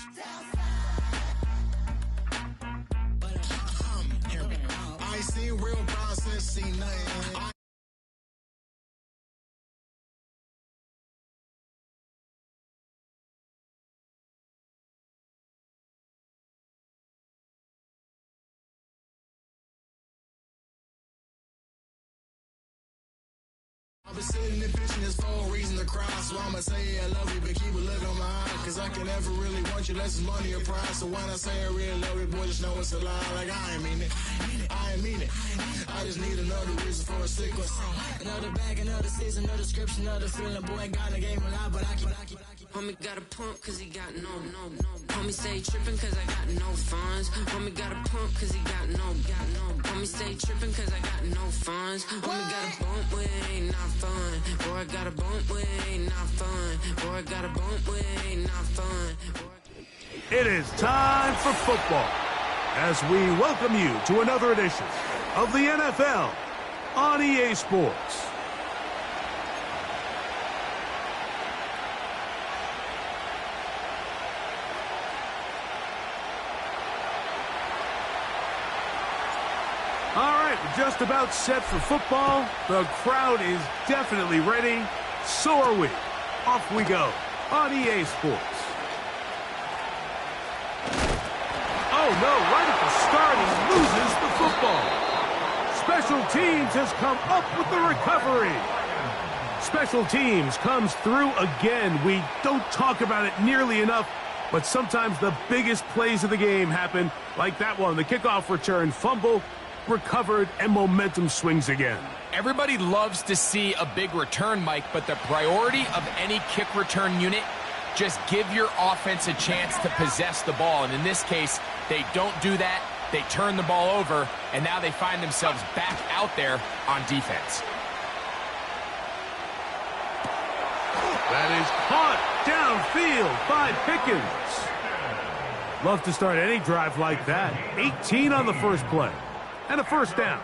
I ain't seen real process, see nothing. I've been sitting and pitching this for a reason to cry. So I'ma say I love you, but keep a look on my eye. Cause I can never really want you unless it's money or pride. So when I say I really love you, boy, just know it's a lie. Like I ain't mean it, I ain't mean it. I just need another reason for a sickness. Another bag, another season, another description, another feeling. Boy, God, I gave him a lot, but I keep. Homie got a pump cause he got no. Homie stay tripping cause I got no funds. Homie got a pump cause he got no. Homie stay tripping cause I got no funds. Homie got a bump with it ain't not fun. Boy, I got a bump with it ain't not fun. Boy, I got a bump with it ain't not fun. It is time for football as we welcome you to another edition of the NFL on EA Sports. All right, we're just about set for football. The crowd is definitely ready. So are we. Off we go on EA Sports. Oh, no, right at the start, he loses the football. Special teams has come up with the recovery. Special teams comes through again. We don't talk about it nearly enough, but sometimes the biggest plays of the game happen, like that one, the kickoff return, fumble, recovered, and momentum swings again. Everybody loves to see a big return, Mike, but the priority of any kick return unit, just give your offense a chance to possess the ball. And in this case, they don't do that. They turn the ball over, and now they find themselves back out there on defense. That is caught downfield by Pickens. Love to start any drive like that. 18 on the first play. And a first down.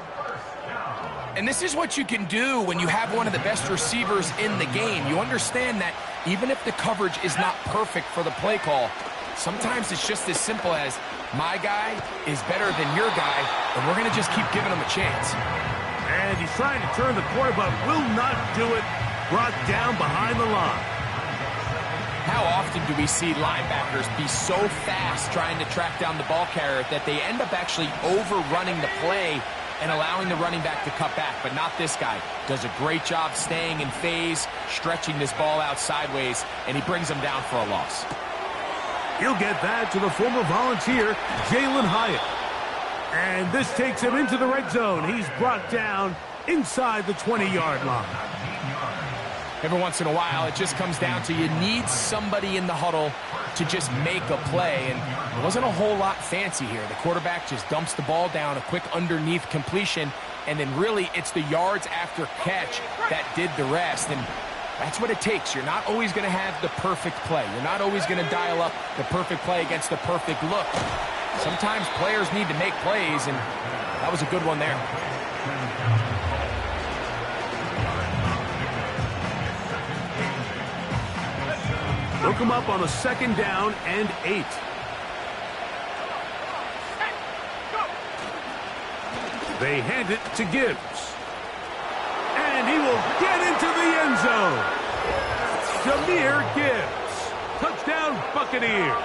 And this is what you can do when you have one of the best receivers in the game. You understand that even if the coverage is not perfect for the play call, sometimes it's just as simple as, my guy is better than your guy, and we're going to just keep giving him a chance. And he's trying to turn the corner, but will not do it. Brought down behind the line. How often do we see linebackers be so fast trying to track down the ball carrier that they end up actually overrunning the play and allowing the running back to cut back? But not this guy. Does a great job staying in phase, stretching this ball out sideways, and he brings him down for a loss. He'll get that to the former Volunteer, Jalen Hyatt. And this takes him into the red zone. He's brought down inside the 20-yard line. Every once in a while, it just comes down to you need somebody in the huddle to just make a play, and it wasn't a whole lot fancy here. The quarterback just dumps the ball down, a quick underneath completion, and then really it's the yards after catch that did the rest, and that's what it takes. You're not always going to have the perfect play. You're not always going to dial up the perfect play against the perfect look. Sometimes players need to make plays, and that was a good one there. Look him up on a 2nd down and 8. They hand it to Gibbs. And he will get into the end zone. Jahmyr Gibbs. Touchdown Buccaneers.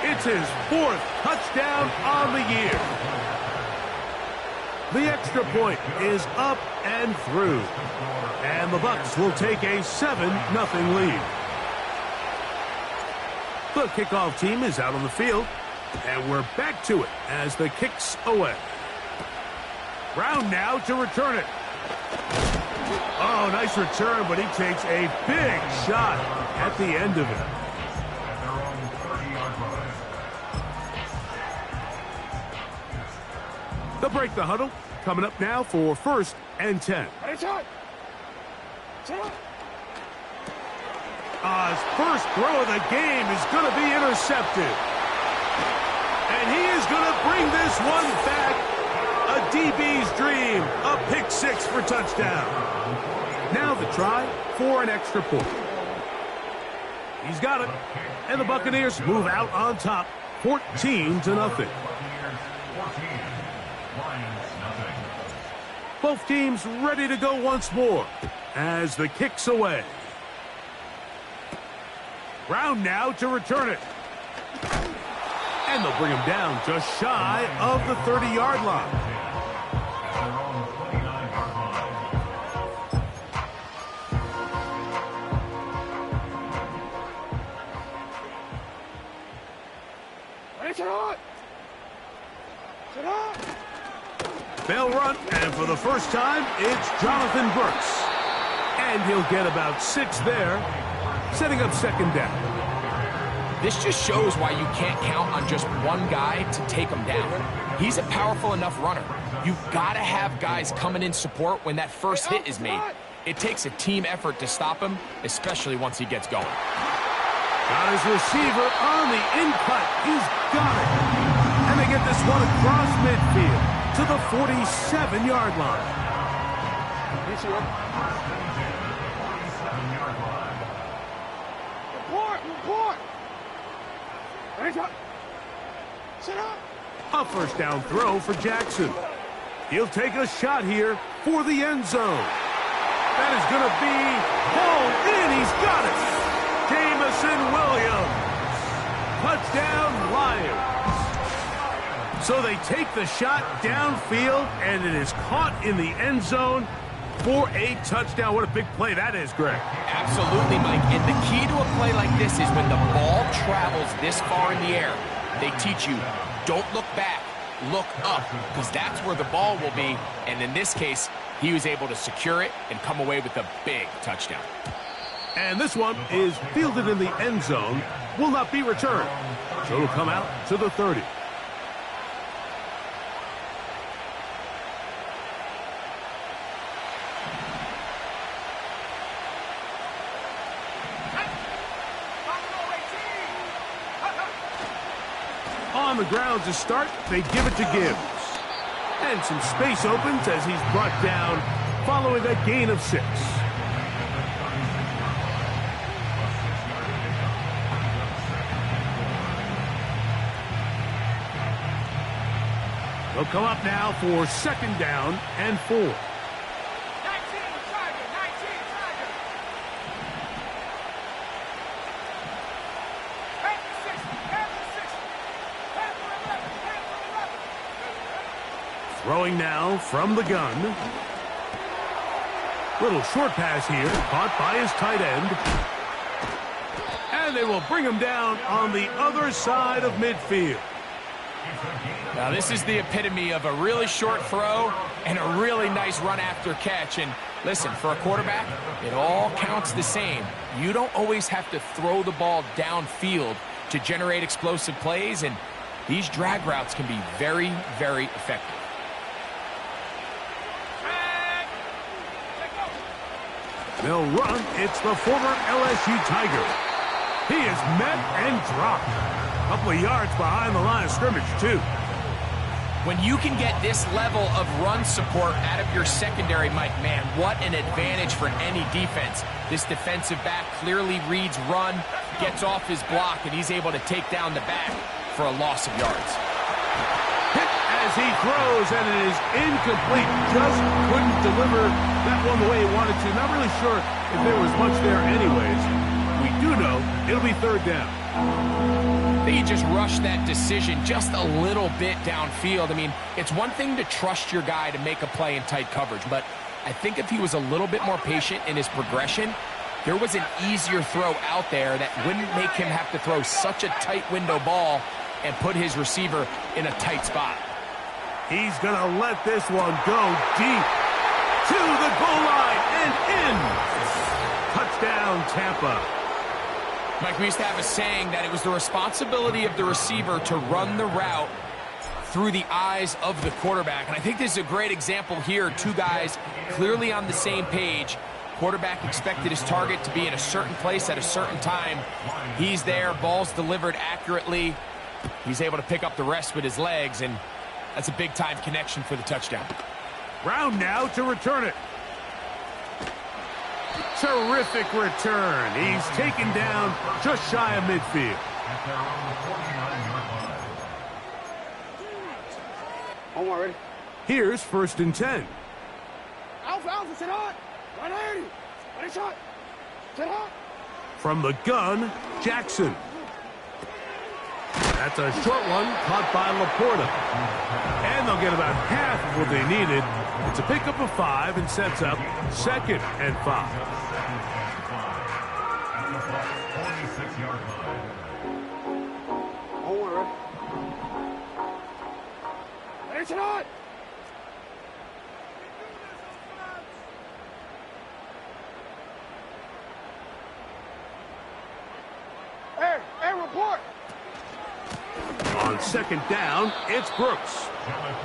It's his 4th touchdown on the year. The extra point is up and through. And the Bucs will take a 7-0 lead. The kickoff team is out on the field, and we're back to it as the kick's away. Brown now to return it. Oh, nice return, but he takes a big shot at the end of it. They'll break the huddle. Coming up now for 1st and 10. His first throw of the game is going to be intercepted. And he is going to bring this one back. A DB's dream. A pick 6 for touchdown. Now the try for an extra point. He's got it. And the Buccaneers move out on top, 14-0. Both teams ready to go once more as the kick's away. Brown now to return it. And they'll bring him down just shy of the 30-yard line. They'll run, and for the first time, it's Jonathan Brooks. And he'll get about 6 there, setting up second down. This just shows why you can't count on just one guy to take him down. He's a powerful enough runner. You've got to have guys coming in support when that first hit is made. It takes a team effort to stop him, especially once he gets going. Got his receiver on the in-cut. He's got it. And they get this one across midfield to the 47-yard line. Report! Sit up! A first down throw for Jackson. He'll take a shot here for the end zone. That is going to be hauled in. He's got it. Jamison Williams. Touchdown, Lions. So they take the shot downfield, and it is caught in the end zone for a touchdown. What a big play that is, Greg. Absolutely, Mike. And the key to a play like this is when the ball travels this far in the air, they teach you, don't look back, look up, because that's where the ball will be. And in this case, he was able to secure it and come away with a big touchdown. And this one is fielded in the end zone, will not be returned. So it'll come out to the 30. On the ground to start, they give it to Gibbs. And some space opens as he's brought down following a gain of 6. They'll come up now for second down and 4. Throwing now from the gun. Little short pass here, caught by his tight end. And they will bring him down on the other side of midfield. Now this is the epitome of a really short throw and a really nice run after catch. And listen, for a quarterback, it all counts the same. You don't always have to throw the ball downfield to generate explosive plays, and these drag routes can be very, very effective. They'll run. It's the former LSU Tiger. He is met and dropped. A couple of yards behind the line of scrimmage, too. When you can get this level of run support out of your secondary, Mike, man, what an advantage for any defense. This defensive back clearly reads run, gets off his block, and he's able to take down the back for a loss of yards. Hit as he throws, and it is incomplete. Just couldn't deliver that one the way he wanted to. Not really sure if there was much there anyways. We do know it'll be third down. I think he just rushed that decision just a little bit downfield. I mean, it's one thing to trust your guy to make a play in tight coverage, but I think if he was a little bit more patient in his progression, there was an easier throw out there that wouldn't make him have to throw such a tight window ball and put his receiver in a tight spot. He's going to let this one go deep to the goal line and in. Touchdown, Tampa. Mike, we used to have a saying that it was the responsibility of the receiver to run the route through the eyes of the quarterback. And I think this is a great example here. Two guys clearly on the same page. Quarterback expected his target to be in a certain place at a certain time. He's there, ball's delivered accurately. He's able to pick up the rest with his legs, and that's a big-time connection for the touchdown. Brown now to return it. Terrific return. He's taken down just shy of midfield. Home already. Here's 1st and 10. Alpha, sit hot. 180. Ready, shot. Sit hot. From the gun, Jackson. That's a short one caught by Laporta. And they'll get about half of what they needed. It's a pickup of 5 and sets up 2nd and 5. Home already. Ready, sit hot. Hey, report. On 2nd down, it's Brooks.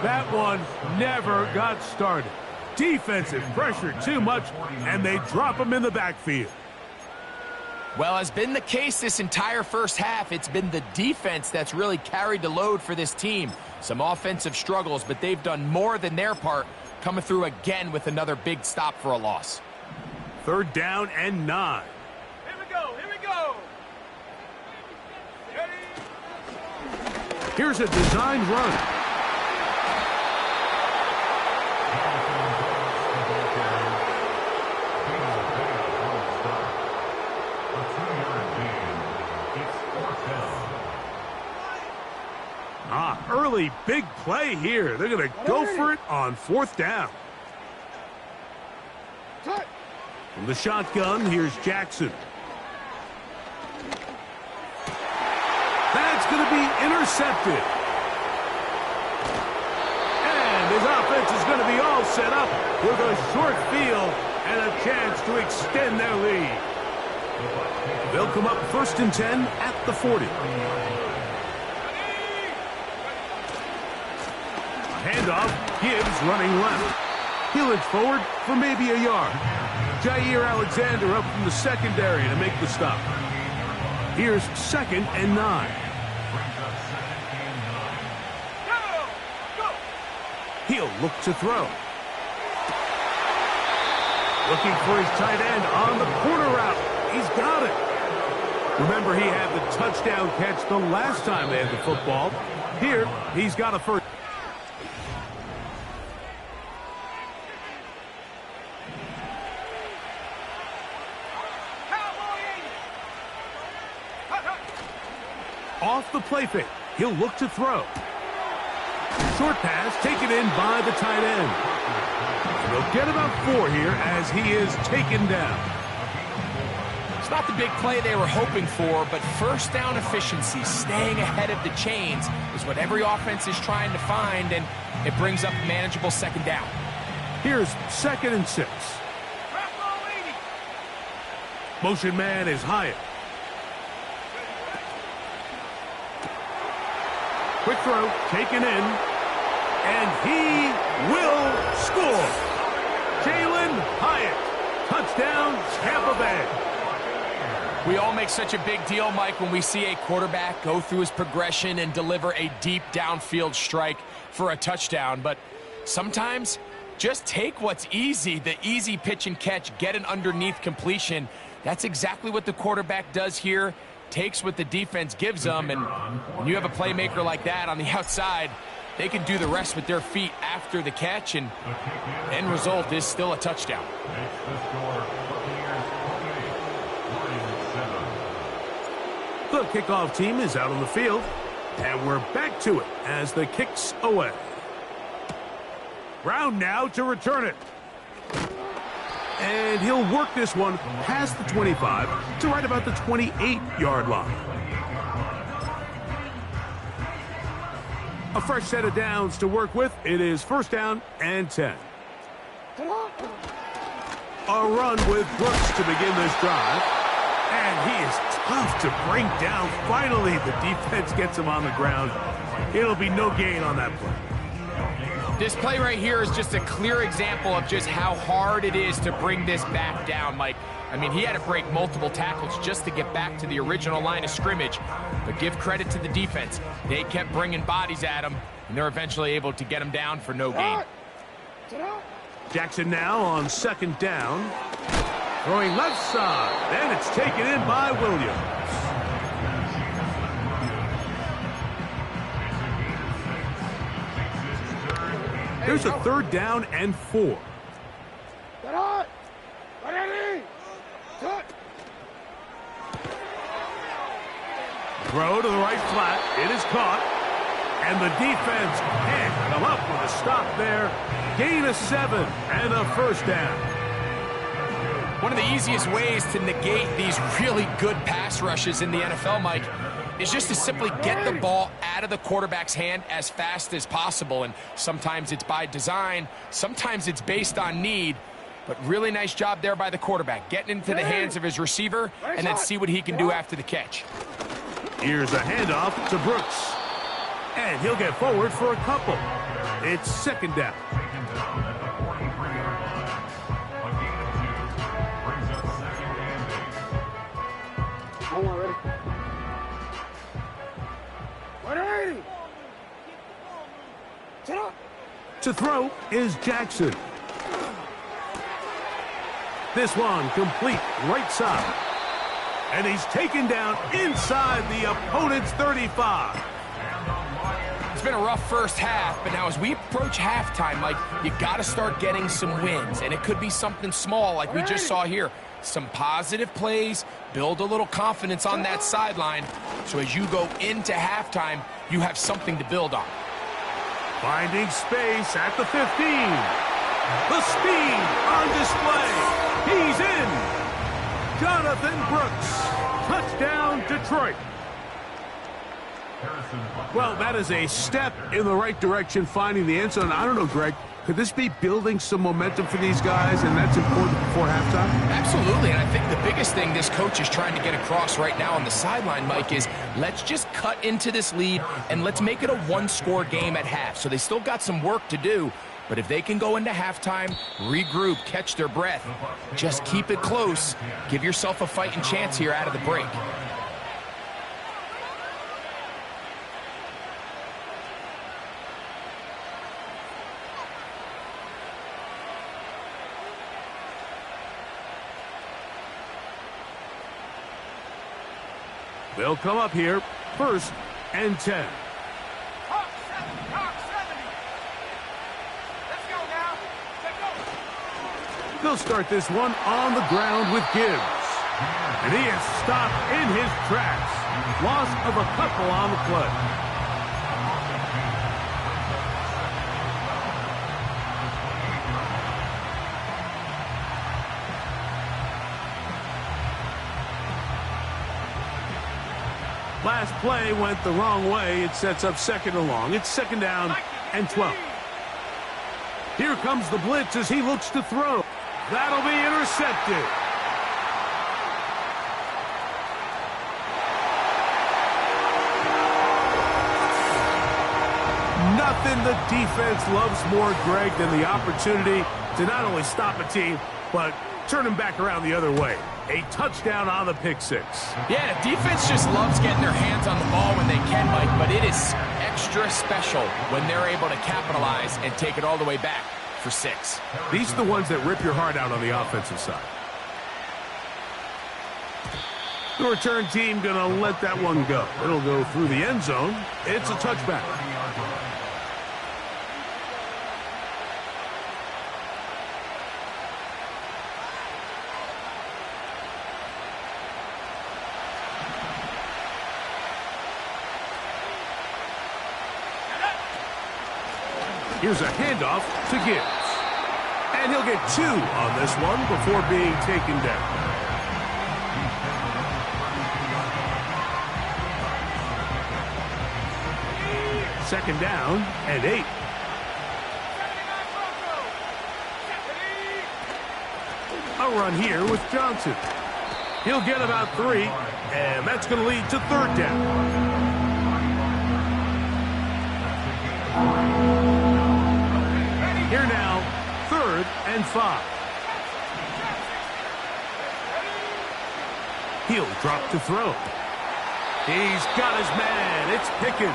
That one never got started. Defensive pressure too much, and they drop him in the backfield. Well, has been the case this entire first half. It's been the defense that's really carried the load for this team. Some offensive struggles, but they've done more than their part, coming through again with another big stop for a loss. 3rd down and 9. Here we go. Here's a designed run. Early big play here. They're going to go for it on 4th down. From the shotgun, here's Jackson. That's going to be intercepted. And his offense is going to be all set up with a short field and a chance to extend their lead. They'll come up 1st and 10 at the 40. Handoff, Gibbs running left. He'll inch forward for maybe a yard. Jair Alexander up from the secondary to make the stop. Here's 2nd and 9. He'll look to throw. Looking for his tight end on the corner route. He's got it. Remember, he had the touchdown catch the last time they had the football. Here, he's got a first. Off the play fake. He'll look to throw. Short pass taken in by the tight end. And they'll get about 4 here as he is taken down. It's not the big play they were hoping for, but 1st down efficiency, staying ahead of the chains, is what every offense is trying to find, and it brings up a manageable 2nd down. Here's 2nd and 6. Motion man is Hyatt. Quick throw, taken in, and he will score. Jalen Hyatt, touchdown, Tampa Bay. We all make such a big deal, Mike, when we see a quarterback go through his progression and deliver a deep downfield strike for a touchdown, but sometimes just take what's easy, the easy pitch and catch, get an underneath completion. That's exactly what the quarterback does here. Takes what the defense gives them, and when you have a playmaker like that on the outside, they can do the rest with their feet after the catch, and end result is still a touchdown. The kickoff team is out on the field, and we're back to it as the kick's away. Brown now to return it. And he'll work this one past the 25 to right about the 28-yard line. A fresh set of downs to work with. It is 1st down and 10. A run with Brooks to begin this drive. And he is tough to bring down. Finally, the defense gets him on the ground. It'll be no gain on that play. This play right here is just a clear example of just how hard it is to bring this back down, Mike. I mean, he had to break multiple tackles just to get back to the original line of scrimmage. But give credit to the defense. They kept bringing bodies at him, and they're eventually able to get him down for no gain. Jackson now on 2nd down. Throwing left side, and it's taken in by Williams. There's a 3rd down and 4. Throw to the right flat. It is caught. And the defense can't come up with a stop there. Gain of 7 and a 1st down. One of the easiest ways to negate these really good pass rushes in the NFL, Mike, is just to simply get the ball out of the quarterback's hand as fast as possible. And sometimes it's by design, sometimes it's based on need. But really nice job there by the quarterback, getting into the hands of his receiver and then see what he can do after the catch. Here's a handoff to Brooks. And he'll get forward for a couple. It's 2nd down. To throw is Jackson. This one complete right side. And he's taken down inside the opponent's 35. It's been a rough first half, but now as we approach halftime, Mike, you got to start getting some wins. And it could be something small like we just saw here. Some positive plays, build a little confidence on that sideline. So as you go into halftime, you have something to build on. Finding space at the 15. The speed on display. He's in. Jonathan Brooks. Touchdown, Detroit. Well, that is a step in the right direction, finding the end zone. I don't know, Greg, could this be building some momentum for these guys, and that's important before halftime? Absolutely, and I think the biggest thing this coach is trying to get across right now on the sideline, Mike, is let's just cut into this lead, and let's make it a one-score game at half. So they still got some work to do, but if they can go into halftime, regroup, catch their breath, just keep it close, give yourself a fighting chance here out of the break. They'll come up here, 1st and 10. Talk 70. Let's go now. Let's go. They'll start this one on the ground with Gibbs. And he is stopped in his tracks. Loss of a couple on the play. Last play went the wrong way. It sets up 2nd and long. It's 2nd down and 12. Here comes the blitz as he looks to throw. That'll be intercepted. Nothing the defense loves more, Greg, than the opportunity to not only stop a team, but turn them back around the other way. A touchdown on the pick six. Yeah, the defense just loves getting their hands on the ball when they can, Mike, but it is extra special when they're able to capitalize and take it all the way back for 6. These are the ones that rip your heart out on the offensive side. The return team going to let that one go. It'll go through the end zone. It's a touchback. Here's a handoff to Gibbs. And he'll get 2 on this one before being taken down. Second down and 8. A run here with Johnson. He'll get about 3, and that's going to lead to 3rd down. Here now, 3rd and 5. He'll drop to throw. He's got his man. It's Pickens.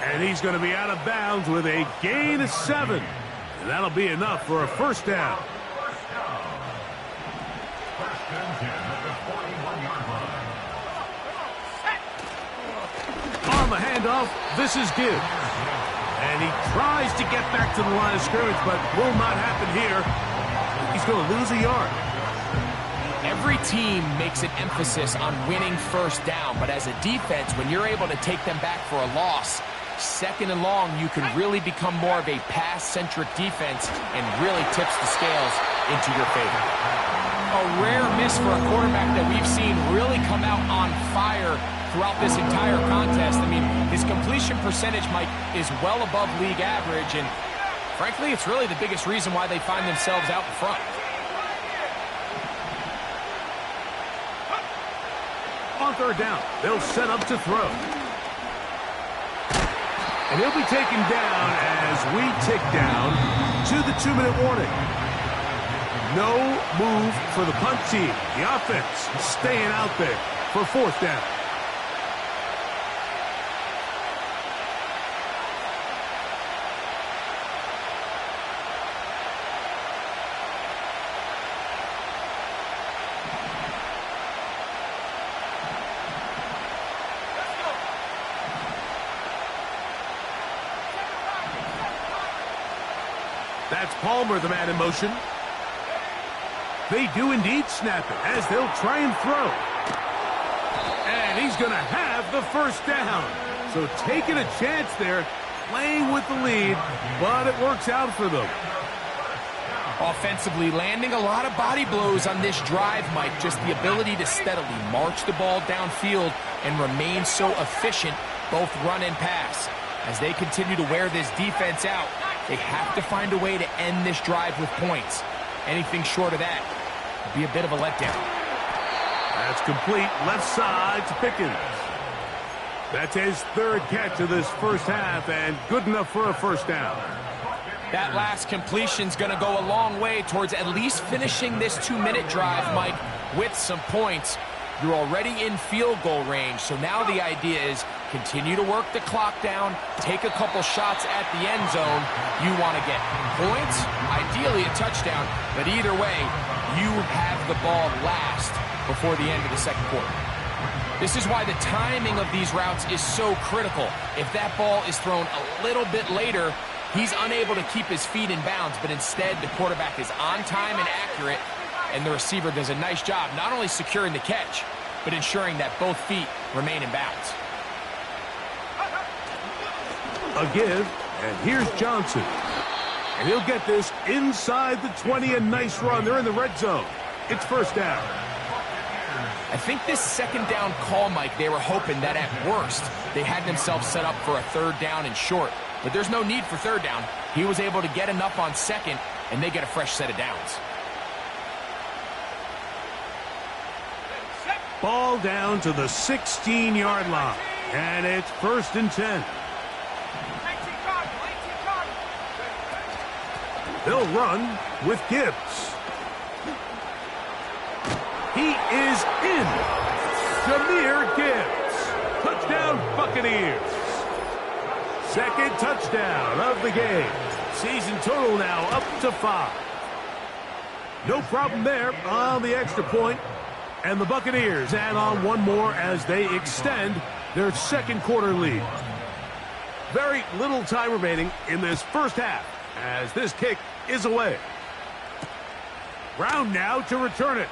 And he's going to be out of bounds with a gain of 7. And that'll be enough for a 1st down. On the handoff, this is Gibbs. And he tries to get back to the line of scrimmage, but will not happen here. He's going to lose a yard. Every team makes an emphasis on winning first down, but as a defense, when you're able to take them back for a loss, second and long, you can really become more of a pass-centric defense and really tips the scales into your favor. A rare miss for a quarterback that we've seen really come out on fire throughout this entire contest. I mean, his completion percentage, Mike, is well above league average, and frankly, it's really the biggest reason why they find themselves out in front. On third down, they'll set up to throw. And he'll be taken down as we tick down to the 2-minute warning. No move for the punt team. The offense staying out there for fourth down. That's Palmer, the man in motion. They do indeed snap it as they'll try and throw. And he's going to have the first down. So taking a chance there, playing with the lead, but it works out for them. Offensively, landing a lot of body blows on this drive, Mike. Just the ability to steadily march the ball downfield and remain so efficient, both run and pass. As they continue to wear this defense out, they have to find a way to end this drive with points. Anything short of that would be a bit of a letdown. That's complete left side to Pickens. That's his third catch of this first half and good enough for a first down. That last completion's going to go a long way towards at least finishing this 2-minute drive, Mike, with some points. You're already in field goal range, so now the idea is continue to work the clock down, take a couple shots at the end zone. You want to get points, ideally a touchdown, but either way, you have the ball last before the end of the second quarter. This is why the timing of these routes is so critical. If that ball is thrown a little bit later, he's unable to keep his feet in bounds, but instead the quarterback is on time and accurate, and the receiver does a nice job not only securing the catch, but ensuring that both feet remain in bounds. A give, and here's Johnson. And he'll get this inside the 20, a nice run. They're in the red zone. It's first down. I think this second down call, Mike, they were hoping that at worst they had themselves set up for a third down and short. But there's no need for third down. He was able to get enough on second, and they get a fresh set of downs. Ball down to the 16-yard line. And it's first and 10. They'll run with Gibbs. He is in. Jahmyr Gibbs. Touchdown, Buccaneers. Second touchdown of the game. Season total now up to 5. No problem there on the extra point. And the Buccaneers add on one more as they extend their second quarter lead. Very little time remaining in this first half as this kick is away. Brown now to return it.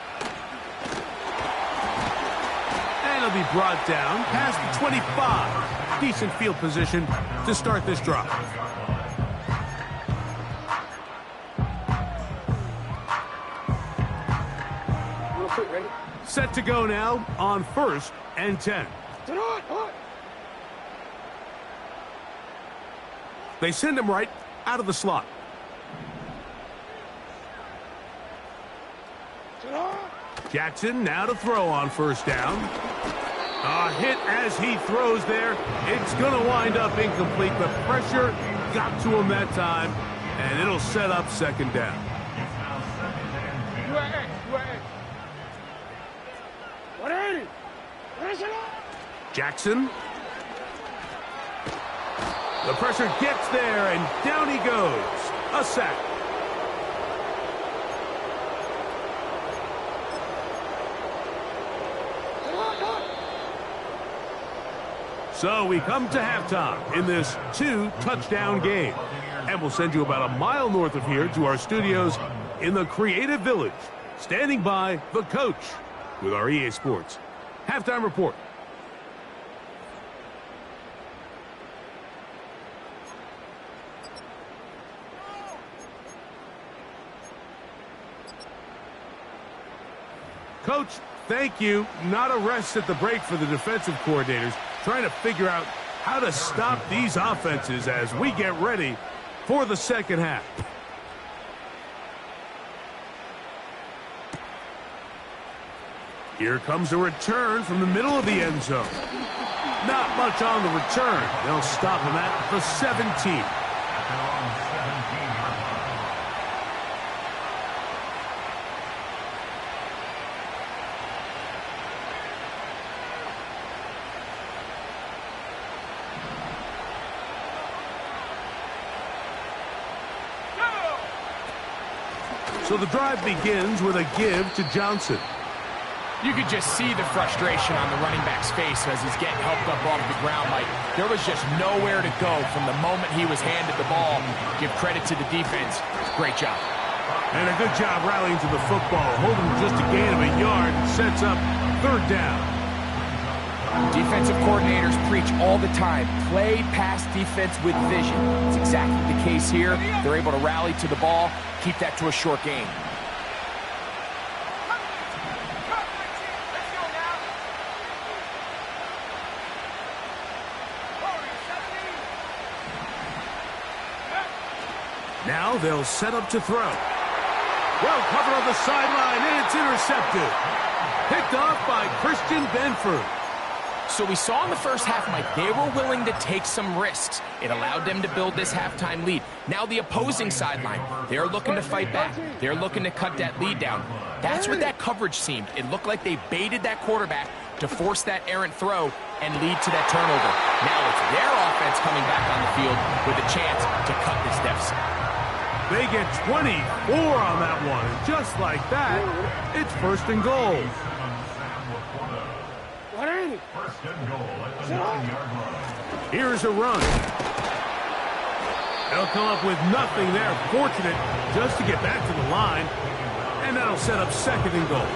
And it'll be brought down past the 25. Decent field position to start this drive. Ready? Set to go now on first and 10. They send him right out of the slot. Jackson now to throw on first down. A hit as he throws there. It's going to wind up incomplete. The pressure got to him that time, and it'll set up second down. Jackson. The pressure gets there, and down he goes. A sack. So we come to halftime in this 2-touchdown game. And we'll send you about a mile north of here to our studios in the Creative Village. Standing by, the coach with our EA Sports Halftime Report. Coach, thank you. Not a rest at the break for the defensive coordinators, trying to figure out how to stop these offenses as we get ready for the second half. Here comes a return from the middle of the end zone. Not much on the return. They'll stop him at the 17. So the drive begins with a give to Johnson. You could just see the frustration on the running back's face as he's getting helped up off the ground. Like, there was just nowhere to go from the moment he was handed the ball. Give credit to the defense. Great job. And a good job rallying to the football. Holding just a gain of a yard. Sets up third down. Defensive coordinators preach all the time. Play pass defense with vision. It's exactly the case here. They're able to rally to the ball. Keep that to a short game. Now they'll set up to throw. Well covered on the sideline, and it's intercepted. Picked off by Christian Benford. So we saw in the first half, Mike, they were willing to take some risks. It allowed them to build this halftime lead. Now the opposing sideline, they're looking to fight back. They're looking to cut that lead down. That's what that coverage seemed. It looked like they baited that quarterback to force that errant throw and lead to that turnover. Now it's their offense coming back on the field with a chance to cut this deficit. They get 24 on that one. And just like that, it's first and goal. Here's a run. They'll come up with nothing there. Fortunate just to get back to the line. And that'll set up second and goal.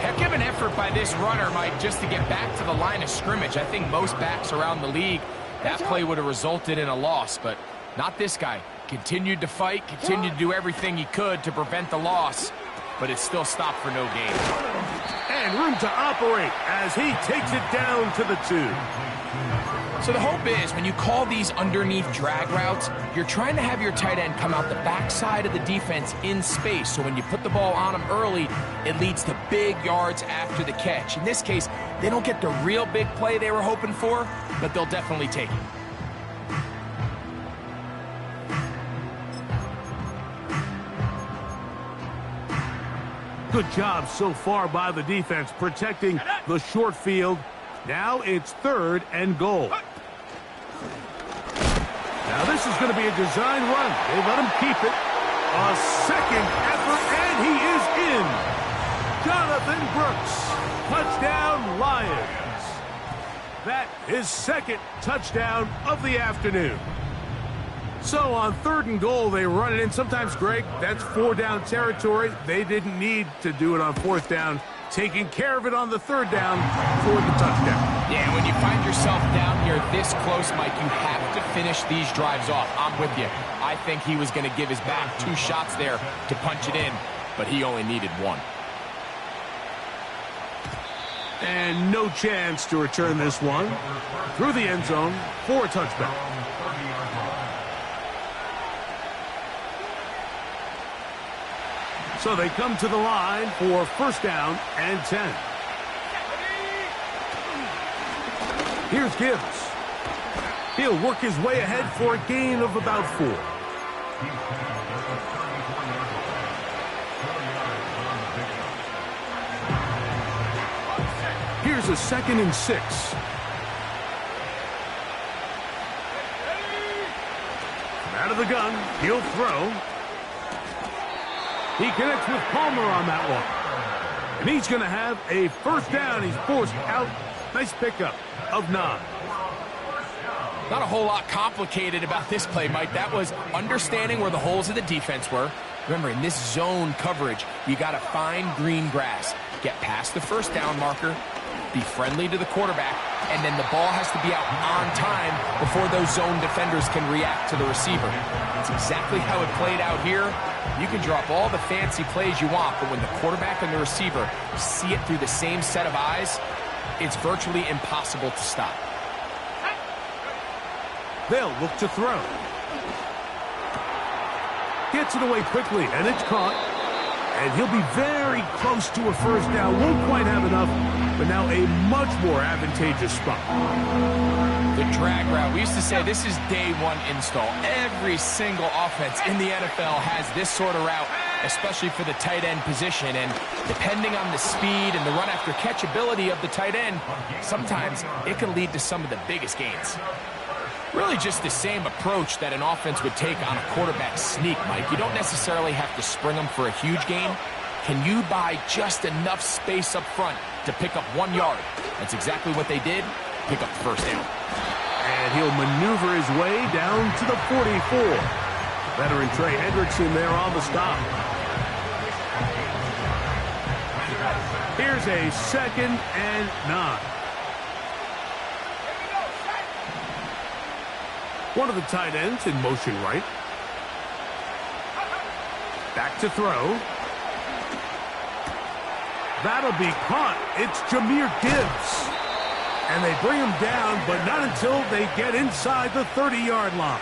Heck of an effort by this runner, Mike, just to get back to the line of scrimmage. I think most backs around the league, that play would have resulted in a loss, but not this guy. Continued to fight, continued to do everything he could to prevent the loss, but it still stopped for no gain. And room to operate as he takes it down to the 2. So the hope is when you call these underneath drag routes, you're trying to have your tight end come out the backside of the defense in space. So when you put the ball on him early, it leads to big yards after the catch. In this case, they don't get the real big play they were hoping for, but they'll definitely take it. Good job so far by the defense protecting the short field. Now it's third and goal. Now this is going to be a design run. They let him keep it. A second effort, and he is in. Jonathan Brooks. Touchdown, Lions. That is second touchdown of the afternoon. So on third and goal, they run it in. Sometimes, Greg, that's 4-down territory. They didn't need to do it on fourth down. Taking care of it on the third down for the touchdown. Yeah, when you find yourself down here this close, Mike, you have to finish these drives off. I'm with you. I think he was going to give his back 2 shots there to punch it in, but he only needed 1. And no chance to return this one through the end zone for a touchback. So they come to the line for first down and 10. Here's Gibbs. He'll work his way ahead for a gain of about 4. Here's a 2nd and 6. Out of the gun, he'll throw. He connects with Palmer on that one. And he's going to have a first down. He's forced out Nice pickup of 9. Not a whole lot complicated about this play, Mike. That was understanding where the holes of the defense were. Remember, in this zone coverage, you got to find green grass. Get past the first down marker, be friendly to the quarterback, and then the ball has to be out on time before those zone defenders can react to the receiver. That's exactly how it played out here. You can drop all the fancy plays you want, but when the quarterback and the receiver see it through the same set of eyes, it's virtually impossible to stop. They'll look to throw. Gets it away quickly, and it's caught. And he'll be very close to a first down. Won't quite have enough, but now a much more advantageous spot. The drag route. We used to say this is day one install. Every single offense in the NFL has this sort of route, especially for the tight end position. And depending on the speed and the run after catch ability of the tight end, sometimes it can lead to some of the biggest gains. Really just the same approach that an offense would take on a quarterback sneak, Mike. You don't necessarily have to spring them for a huge gain. Can you buy just enough space up front to pick up 1 yard? That's exactly what they did. Pick up the first down. And he'll maneuver his way down to the 44. Veteran Trey Hendrickson there on the stop. Here's a 2nd and 9. One of the tight ends in motion right. Back to throw. That'll be caught. It's Jahmyr Gibbs. And they bring him down, but not until they get inside the 30-yard line.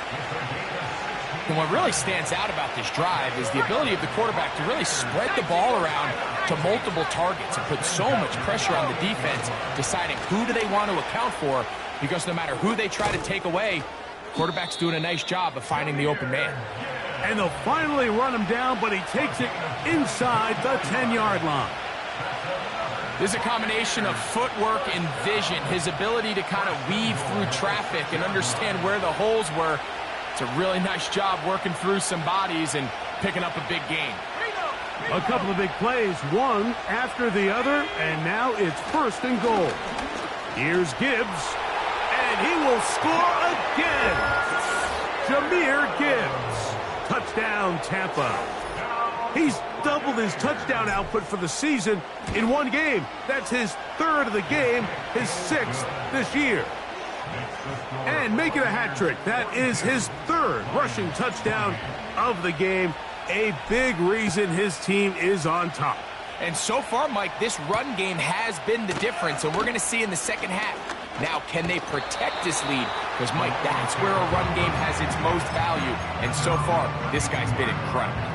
And what really stands out about this drive is the ability of the quarterback to really spread the ball around to multiple targets and put so much pressure on the defense, deciding who do they want to account for, because no matter who they try to take away, quarterback's doing a nice job of finding the open man. And they'll finally run him down, but he takes it inside the 10-yard line. This is a combination of footwork and vision, his ability to kind of weave through traffic and understand where the holes were. It's a really nice job working through some bodies and picking up a big gain. A couple of big plays, one after the other, and now it's 1st and goal. Here's Gibbs, and he will score again. Jahmyr Gibbs. Touchdown, Tampa. He's doubled his touchdown output for the season in one game. That's his 3rd of the game, his 6th this year. And making a hat trick. That is his 3rd rushing touchdown of the game. A big reason his team is on top. And so far, Mike, this run game has been the difference, and we're going to see in the second half. Now, can they protect this lead? Because, Mike, that's where a run game has its most value. And so far, this guy's been incredible.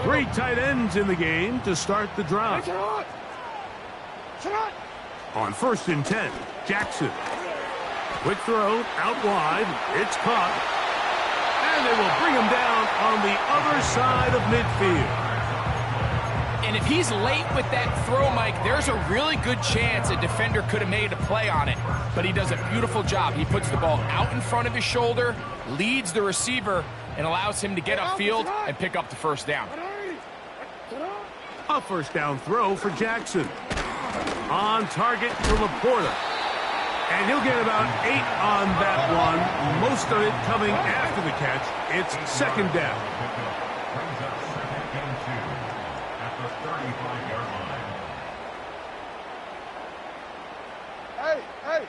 Three tight ends in the game to start the drive. On 1st and 10, Jackson. Quick throw, out wide. It's caught. And they will bring him down on the other side of midfield. And if he's late with that throw, Mike, there's a really good chance a defender could have made a play on it. But he does a beautiful job. He puts the ball out in front of his shoulder, leads the receiver, and allows him to get upfield and pick up the first down. A 1st down throw for Jackson. On target to Laporta. And he'll get about 8 on that one. Most of it coming after the catch. It's 2nd down. Hey!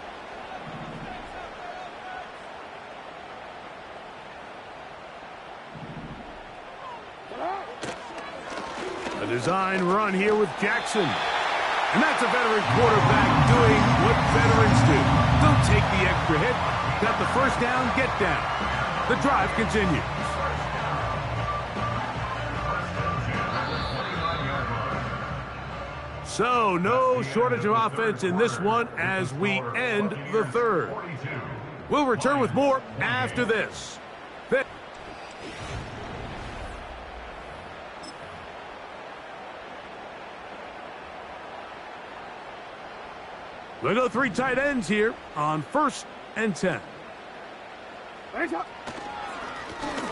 A design run here with Jackson. And that's a veteran quarterback doing what veterans do. Don't take the extra hit. Got the first down, get down. The drive continues. So, no shortage of offense in this one as we end the 3rd. We'll return with more after this. We'll go 3 tight ends here on 1st and 10.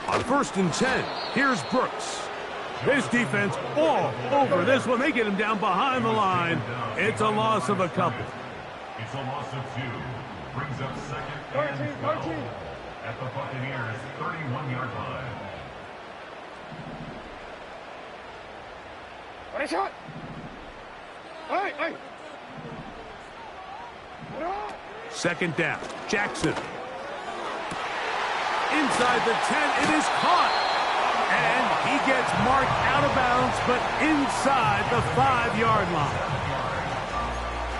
On 1st and 10, here's Brooks. This defense all over this one. They get him down behind the line. It's a loss of a couple. It's a loss of 2. Brings up second and 12 at the Buccaneers' 31-yard line. Ready, shot. Hey. Second down. Jackson. Inside the 10. It is caught. And he gets marked out of bounds, but inside the 5-yard line.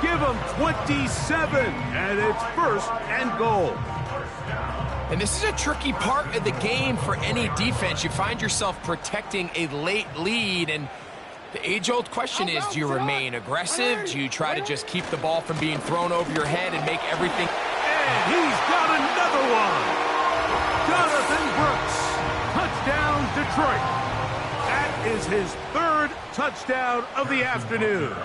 Give him 27, and it's 1st and goal. And this is a tricky part of the game for any defense. You find yourself protecting a late lead, and the age-old question is, do you remain aggressive? Do you try to just keep the ball from being thrown over your head and make everything? And he's got another one. Jonathan Brooks. Touchdown, Detroit. That is his 3rd touchdown of the afternoon.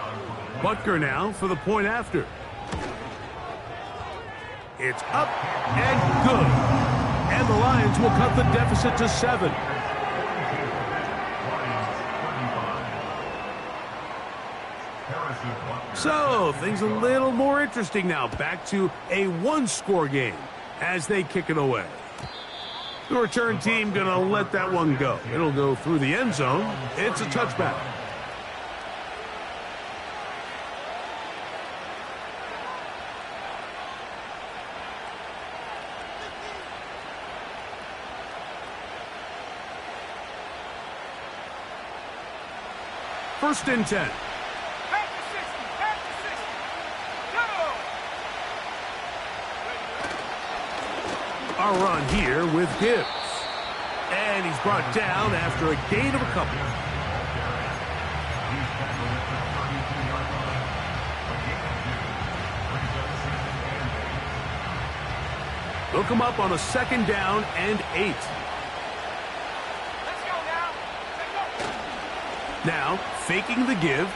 Butker now for the point after. It's up and good. And the Lions will cut the deficit to 7. So, things a little more interesting now. Back to a 1-score game as they kick it away. The return team going to let that one go. It'll go through the end zone. It's a touchback. First and 10. A run here with Gibbs. And he's brought down after a gain of a couple. Look him up on a 2nd down and 8. Let's go now. Now, faking the give.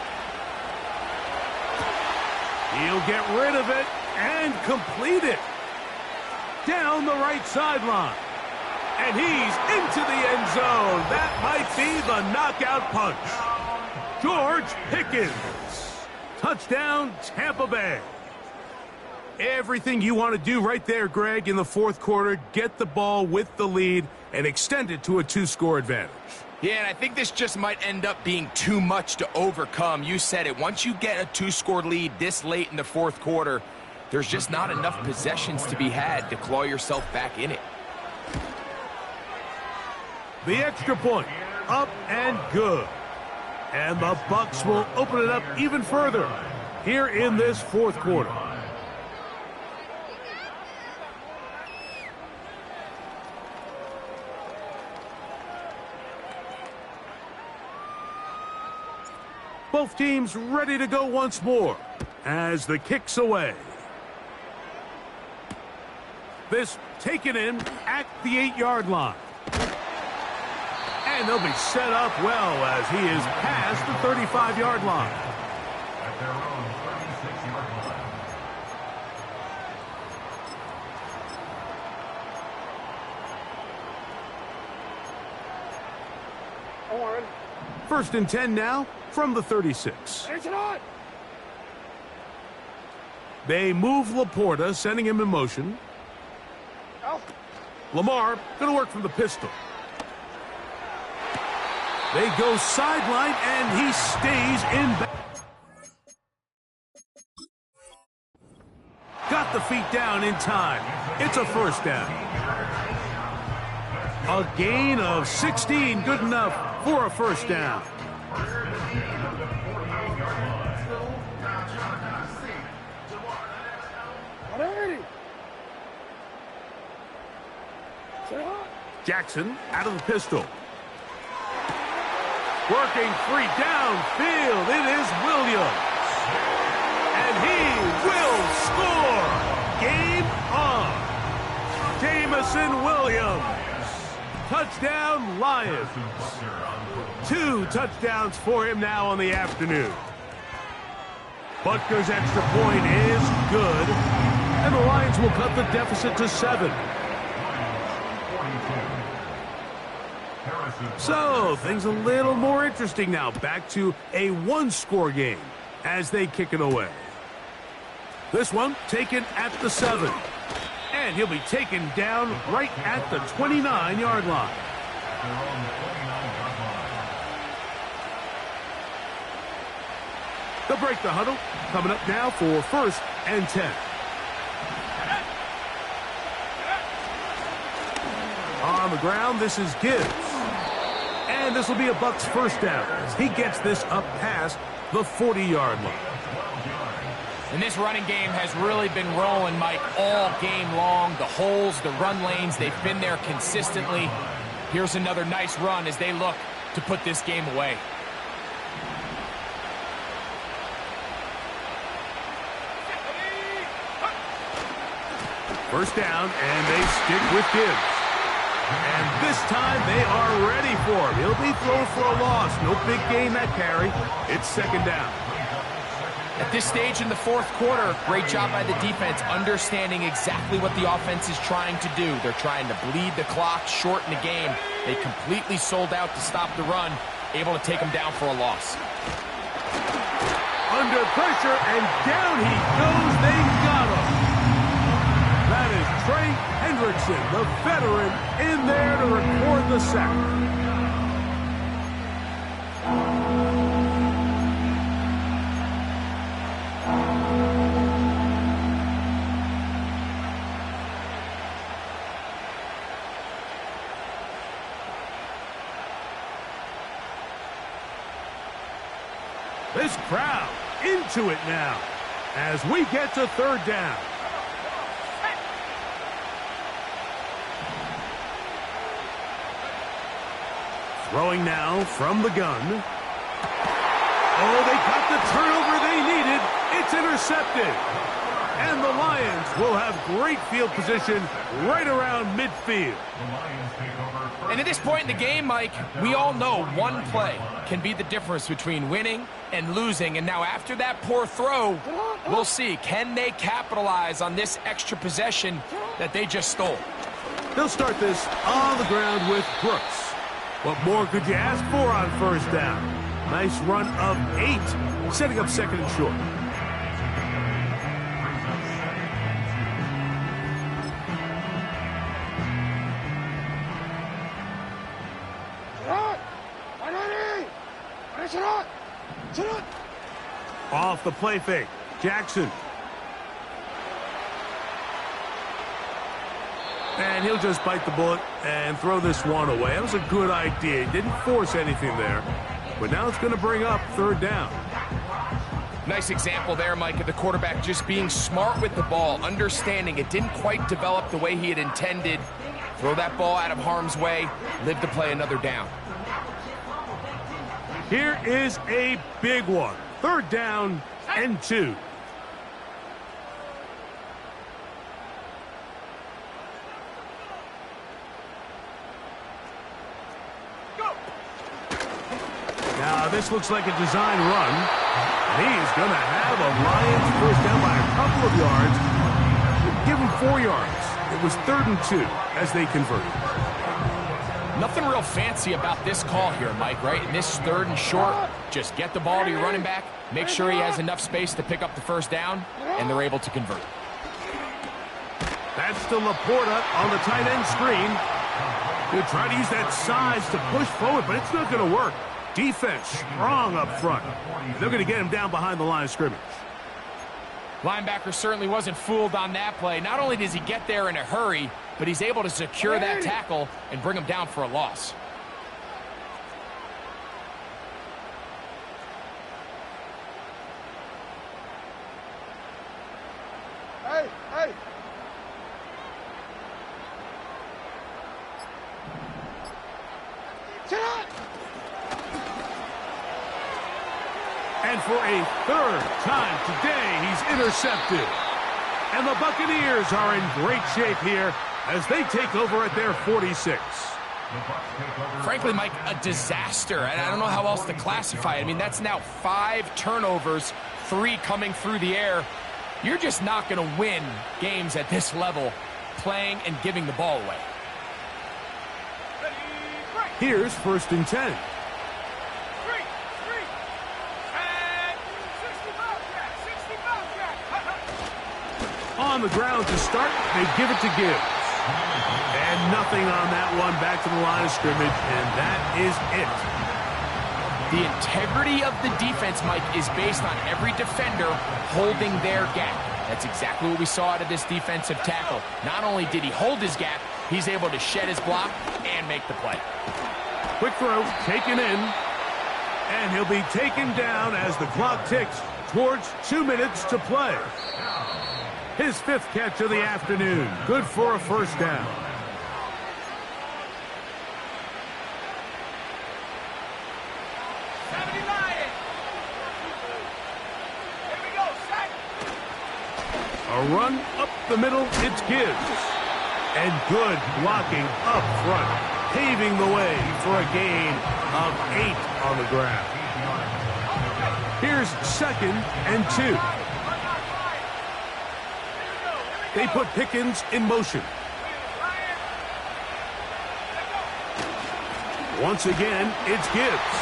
He'll get rid of it and complete it. Down the right sideline. And he's into the end zone. That might be the knockout punch. George Pickens. Touchdown, Tampa Bay. Everything you want to do right there, Greg, in the 4th quarter. Get the ball with the lead and extend it to a 2-score advantage. Yeah, and I think this just might end up being too much to overcome. You said it. Once you get a 2-score lead this late in the 4th quarter, there's just not enough possessions to be had to claw yourself back in it. The extra point, up and good. And the Bucs will open it up even further here in this 4th quarter. Both teams ready to go once more as the kick's away. This taken in at the 8-yard line. And they'll be set up well as he is past the 35-yard line. At their own 36-yard line. Warren. 1st and 10 now from the 36. It's on. They move Laporta, sending him in motion. Lamar going to work from the pistol. They go sideline, and he stays in back. Got the feet down in time. It's a 1st down. A gain of 16, good enough for a 1st down. Jackson out of the pistol. Working free downfield. It is Williams. And he will score. Game on. Jamison Williams. Touchdown, Lions. 2 touchdowns for him now on the afternoon. Butker's extra point is good. And the Lions will cut the deficit to 7. So, things a little more interesting now. Back to a one-score game as they kick it away. This one taken at the 7. And he'll be taken down right at the 29-yard line. They'll break the huddle. Coming up now for 1st and 10. On the ground, this is Gibbs. And this will be a Bucs first down as he gets this up past the 40-yard line. And this running game has really been rolling, Mike, all game long. The holes, the run lanes, they've been there consistently. Here's another nice run as they look to put this game away. First down, and they stick with Gibbs. And this time they are ready for him. He'll be thrown for a loss. No big gain that carry. It's 2nd down. At this stage in the 4th quarter, great job by the defense understanding exactly what the offense is trying to do. They're trying to bleed the clock, shorten the game. They completely sold out to stop the run, able to take them down for a loss. Under pressure, and down he goes. They got him. That is Trey Hendrickson, the veteran, in there to record the sack. This crowd into it now as we get to 3rd down. Throwing now from the gun. Oh, they got the turnover they needed. It's intercepted. And the Lions will have great field position right around midfield. And at this point in the game, Mike, we all know one play can be the difference between winning and losing. And now after that poor throw, we'll see. Can they capitalize on this extra possession that they just stole? They'll start this on the ground with Brooks. What more could you ask for on 1st down? Nice run of 8, setting up 2nd and short. Off the play fake, Jackson. And he'll just bite the bullet and throw this one away. That was a good idea. He didn't force anything there. But now it's going to bring up 3rd down. Nice example there, Mike, of the quarterback just being smart with the ball, understanding it didn't quite develop the way he had intended. Throw that ball out of harm's way, live to play another down. Here is a big one. 3rd down and 2. Now, this looks like a design run. And he's going to have a Lions first down by a couple of yards. Give him 4 yards. It was 3rd and 2 as they converted. Nothing real fancy about this call here, Mike, right? In this 3rd and short, just get the ball to your running back, make sure he has enough space to pick up the first down, and they're able to convert. That's to Laporta on the tight end screen. He'll try to use that size to push forward, but it's not going to work. Defense strong up front. They're going to get him down behind the line of scrimmage. Linebacker certainly wasn't fooled on that play. Not only does he get there in a hurry, but he's able to secure that tackle and bring him down for a loss. Hey! Sit up! And for a 3rd time today, he's intercepted. And the Buccaneers are in great shape here as they take over at their 46. Frankly, Mike, a disaster. And I don't know how else to classify it. I mean, that's now 5 turnovers, 3 coming through the air. You're just not going to win games at this level playing and giving the ball away. Ready, break! Here's 1st and 10. On the ground to start, they give it to Gibbs. And nothing on that one, back to the line of scrimmage, and that is it. The integrity of the defense, Mike, is based on every defender holding their gap. That's exactly what we saw out of this defensive tackle. Not only did he hold his gap, he's able to shed his block and make the play. Quick throw, taken in, and he'll be taken down as the clock ticks towards 2 minutes to play. His 5th catch of the afternoon. Good for a 1st down. A run up the middle, it's Gibbs. And good blocking up front, paving the way for a gain of 8 on the ground. Here's 2nd and 2. They put Pickens in motion. Once again, it's Gibbs.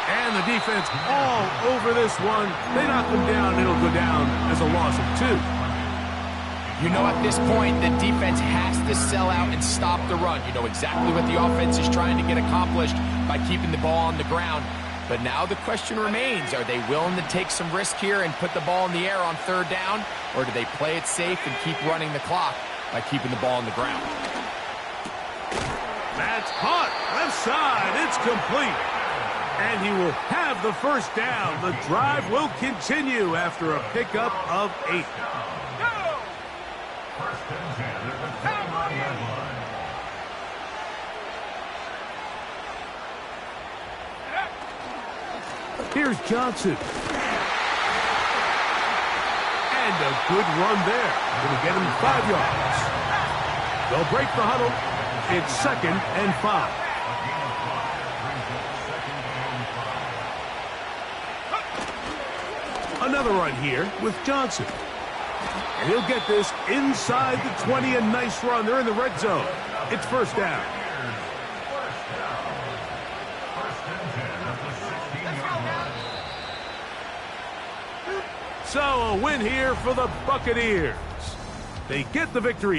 And the defense all over this one. They knock him down. It'll go down as a loss of 2. You know, at this point, the defense has to sell out and stop the run. You know exactly what the offense is trying to get accomplished by keeping the ball on the ground. But now the question remains, are they willing to take some risk here and put the ball in the air on 3rd down? Or do they play it safe and keep running the clock by keeping the ball on the ground? That's hot. Left side. It's complete. And he will have the 1st down. The drive will continue after a pickup of 8. Here's Johnson. And a good run there. Going to get him 5 yards. They'll break the huddle. It's 2nd and 5. Another run here with Johnson. And he'll get this inside the 20. A nice run. They're in the red zone. It's 1st down. So a win here for the Buccaneers. They get the victory.